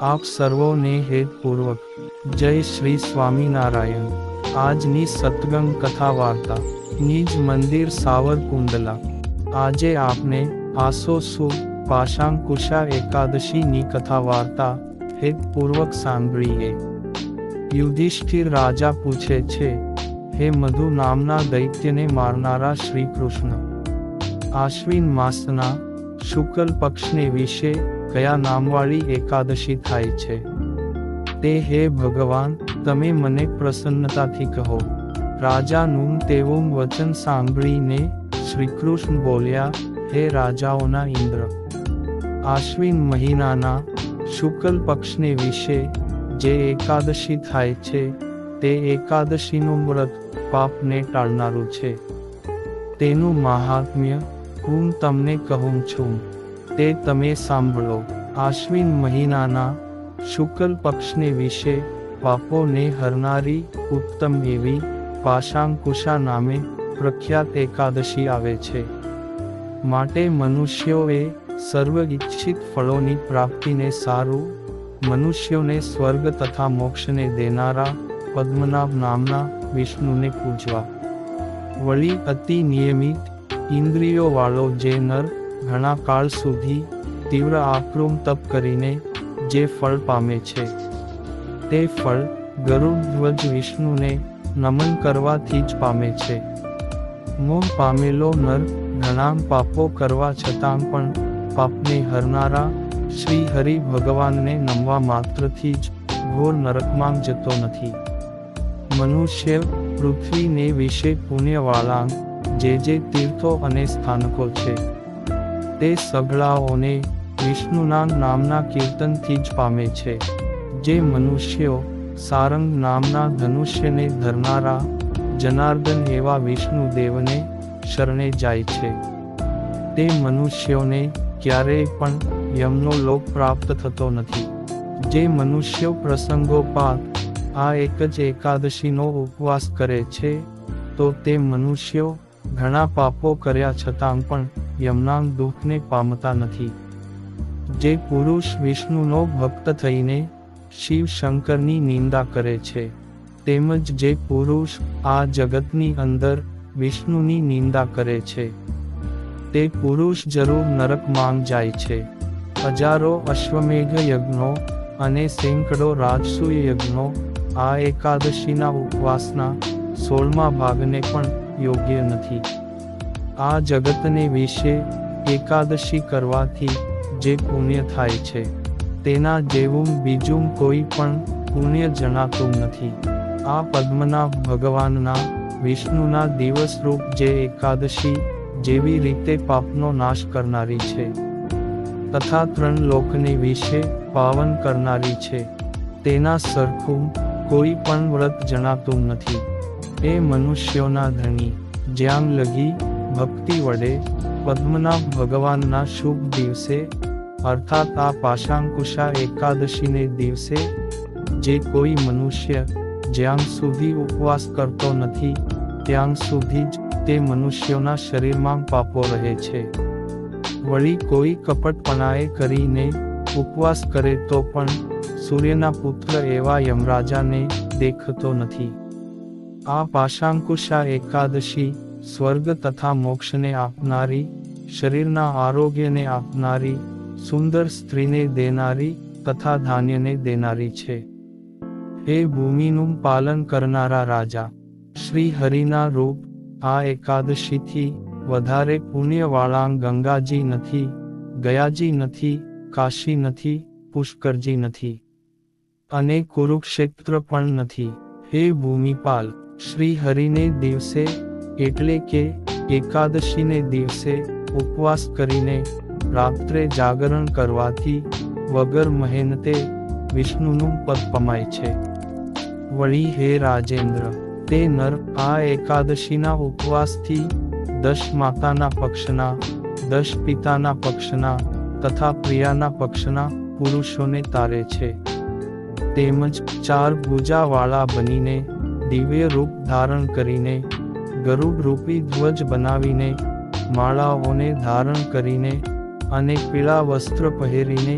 આપ સર્વોને હેતપૂર્વક જય શ્રી સ્વામિનારાયણ। આજની સત્સંગ કથા વાર્તા નિજ મંદિર સાવરકુંડલા। આજે આપને આસો સુદ પાશાંકુશા એકાદશીની કથા વાર્તા હેતપૂર્વક સાંભળીએ। યુધિષ્ઠિર રાજા પૂછે છે, હે મધુ નામના દૈત્યને મારનારા શ્રી કૃષ્ણ, આશ્વિન માસના શુક્લ પક્ષને વિશે કયા નામવાળી એકાદશી થાય છે? તે હે ભગવાન, તમે મને પ્રસન્નતાથી કહો। રાજાનું તેવું વચન સાંભળીને શ્રીકૃષ્ણ બોલ્યા, હે રાજાઓના ઇન્દ્ર, આશ્વિન મહિનાના શુક્લ પક્ષને વિશે જે એકાદશી થાય છે તે એકાદશીનું વ્રત પાપને ટાળનારું છે। તેનું મહાત્મ્ય હું તમને કહું છું, તે તમે સાંભળો। આશ્વિન મહિનાના શુક્લ પક્ષને વિશે પાપોને હરનારી ઉત્તમ એવી પાશાંકુશા નામે પ્રખ્યાત એકાદશી આવે છે। માટે મનુષ્યોએ સર્વ ઇચ્છિત ફળોની પ્રાપ્તિને સારું મનુષ્યોને સ્વર્ગ તથા મોક્ષને દેનારા પદ્મનાભ નામના વિષ્ણુને પૂજવા। વળી અતિ નિયમિત ઇન્દ્રિયો વાળો જે નર ઘણા કાળ સુધી તીવ્ર આક્રમ તપ કરીને જે ફળ પામે છે તે ફળ ગરુડ ધ્વજ વિષ્ણુને નમન કરવાથી જ પામે છે। મોહ પામેલો નર ઘણા પાપો કરવા છતાં પણ પાપને હરનારા શ્રી હરિ ભગવાનને નમવા માત્રથી જ ઘોર નરકમાં જતો નથી। મનુષ્ય પૃથ્વીને વિશે પુણ્યવાળા જે તીર્થો અને સ્થાનકો છે તે સઘળાઓને વિષ્ણુના નામના કીર્તનથી જ પામે છે। જે મનુષ્યો સારંગ નામના ધનુષ્યને ધરનારા જનાર્દન એવા વિષ્ણુદેવને શરણે જાય છે તે મનુષ્યોને ક્યારેય પણ યમનો લોક પ્રાપ્ત થતો નથી। જે મનુષ્યો પ્રસંગોપાત આ એક જ એકાદશીનો ઉપવાસ કરે છે તો તે મનુષ્યો ઘણા પાપો કર્યા છતાં પણ યમના દુઃખને પામતા નથી। જે પુરુષ વિષ્ણુનો ભક્ત થઈને શિવ શંકરની નિંદા કરે છે તેમજ જે પુરુષ આ જગતની અંદર વિષ્ણુની નિંદા કરે છે તે પુરુષ જરૂર નરકમાં જાય છે। હજારો અશ્વમેઘ યજ્ઞો અને સેંકડો રાજસૂય યજ્ઞો આ એકાદશીના ઉપવાસના 16મા ભાગને પણ યોગ્ય નથી। આ જગતને વિશે એકાદશી કરવાથી જે પુણ્ય થાય છે તેના જેવું બીજું કોઈ પણ પુણ્ય જણાતું નથી। આ પદ્મનાભ ભગવાનના વિષ્ણુના દિવસરૂપ જે એકાદશી જેવી રીતે પાપનો નાશ કરનારી છે તથા 3 લોકને વિશે પાવન કરનારી છે તેના સરખું કોઈ પણ વ્રત જણાતું નથી। એ મનુષ્યોના ધણી, જ્યાં લગી ભક્તિ વડે પદ્મનાભ ભગવાનના શુભ દિવસે અર્થાત આ પાશાંકુશા એકાદશીને દિવસે જે કોઈ મનુષ્ય જ્યાં સુધી ઉપવાસ કરતો નથી ત્યાં સુધી જ તે મનુષ્યોના શરીરમાં પાપો રહે છે। વળી કોઈ કપટપણાએ કરીને ઉપવાસ કરે તો પણ સૂર્યના પુત્ર એવા યમરાજાને દેખતો નથી। આ પાશાંકુશા એકાદશી સ્વર્ગ તથા મોક્ષને આપનારી, શરીરના આરોગ્યને આપનારી, સુંદર સ્ત્રીને દેનારી તથા ધાન્યને દેનારી છે। હે ભૂમિનું પાલન કરનારા રાજા, શ્રી હરિના રૂપ આ એકાદશીથી વધારે પુણ્યવાળા ગંગાજી નથી, ગયાજી નથી, કાશી નથી, પુષ્કરજી નથી અને કુરુક્ષેત્ર પણ નથી। હે ભૂમિપાલ, શ્રી હરિને દિવસે એટલે કે એકાદશીને દિવસે ઉપવાસ કરીને રાત્રે જાગરણ કરવાથી વગર મહેનતે વિષ્ણુનું પદ પમાય છે। વળી હે રાજેન્દ્ર, તે નર આ એકાદશીના ઉપવાસથી 10 માતાના પક્ષના, 10 પિતાના પક્ષના તથા પ્રિયાના પક્ષના પુરુષોને તારે છે। તેમજ 4 ભુજાવાળા બનીને દિવ્ય રૂપ ધારણ કરીને ગરુડ રૂપી ધ્વજ બનાવીને માળાઓને ધારણ કરીને અને પીળા વસ્ત્ર પહેરીને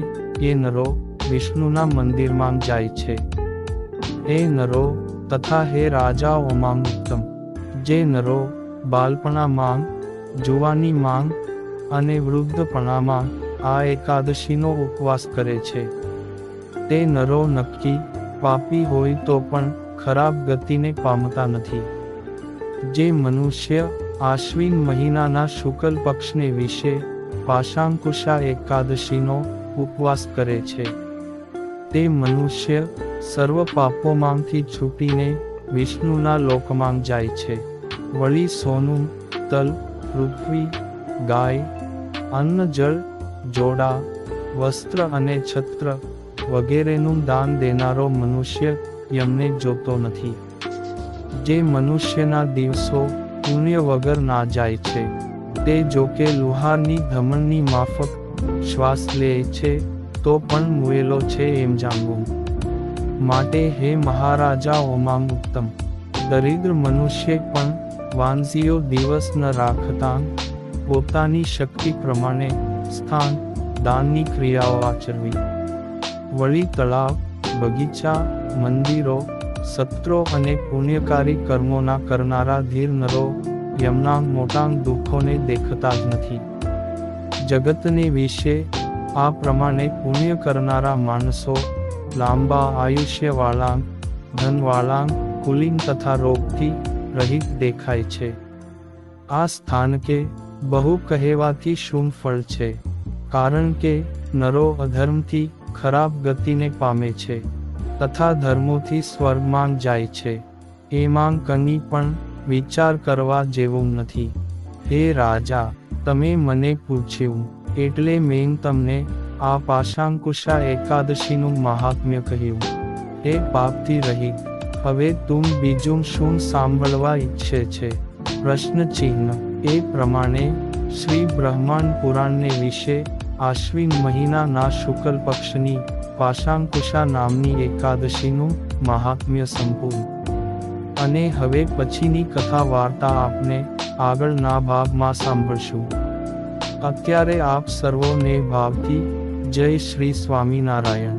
એ નરો વિષ્ણુના મંદિરમાં જાય છે. હે નરો તથા હે રાજાઓમાં ઉત્તમ, જે નરો બાળપણામાં, જુવાનીમાં અને વૃદ્ધપણામાં આ એકાદશીનો ઉપવાસ કરે છે, તે નરો નક્કી પાપી હોય તો પણ ખરાબ ગતિને પામતા નથી. જે મનુષ્ય આશ્વિન મહિનાના શુક્લ પક્ષને વિશે પાશાંકુશા એકાદશીનો ઉપવાસ કરે છે, તે મનુષ્ય સર્વ પાપોમાંથી છૂટીને વિષ્ણુના લોકમાં જાય છે. વળી સોનું, તલ, પૃથ્વી, ગાય, અન્ન, જળ, જોડા, વસ્ત્ર અને છત્ર વગેરેનું દાન દેનારો મનુષ્ય યમને જોતો નથી. જે મનુષ્યના દિવસો પુણ્ય વગર ના જાય છે, તે જોકે લુહારની ધમણની માફક શ્વાસ લે છે તો પણ મુએલો છે એમ જાણવું. માટે હે મહારાજાઓમાં ઉત્તમ, દરિદ્ર મનુષ્ય પણ વાંઝીઓ દિવસ ન રાખતા પોતાની શક્તિ પ્રમાણે સ્થાન દાનની ક્રિયાઓ આચરવી. વળી તળાવ, બગીચા, મંદિરો, સત્રો અને પુણ્યકારી કર્મોના કરનારા ધીર નરો યમના મોટા દુઃખોને દેખતા જ નથી. જગતને વિશે આ પ્રમાણે પુણ્ય કરનારા માણસો લાંબા આયુષ્યવાળા, ધનવાળા, કુલીન તથા રોગથી રહિત દેખાય છે. આ સ્થાન કે બહુ કહેવાથી શું ફળ છે? કારણ કે નરો અધર્મથી ખરાબ ગતિને પામે છે તથા ધર્મોથી સ્વર્ગમાં જાય છે, એમાં કંઈ પણ વિચાર કરવા જેવું નથી. હે રાજા, તમે મને પૂછ્યું એટલે મેં તમને આ પાશાંકુશા એકાદશીનું મહાત્મ્ય કહ્યું. હે પાપથી રહિત, હવે તું બીજું શું સાંભળવા ઈચ્છે છે? પ્રશ્નચિહ્ન. એ પ્રમાણે શ્રી બ્રહ્માંડ પુરાણને વિશે આશ્વિન મહિનાના શુક્લ પક્ષની પાશાંકુશા નામની એકાદશીનું મહાત્મ્ય સંપૂર્ણ. અને હવે પછીની કથા વાર્તા આપને આગળના ભાગમાં સાંભળશું. અત્યારે આપ સર્વોને ભાવથી જય શ્રી સ્વામિનારાયણ.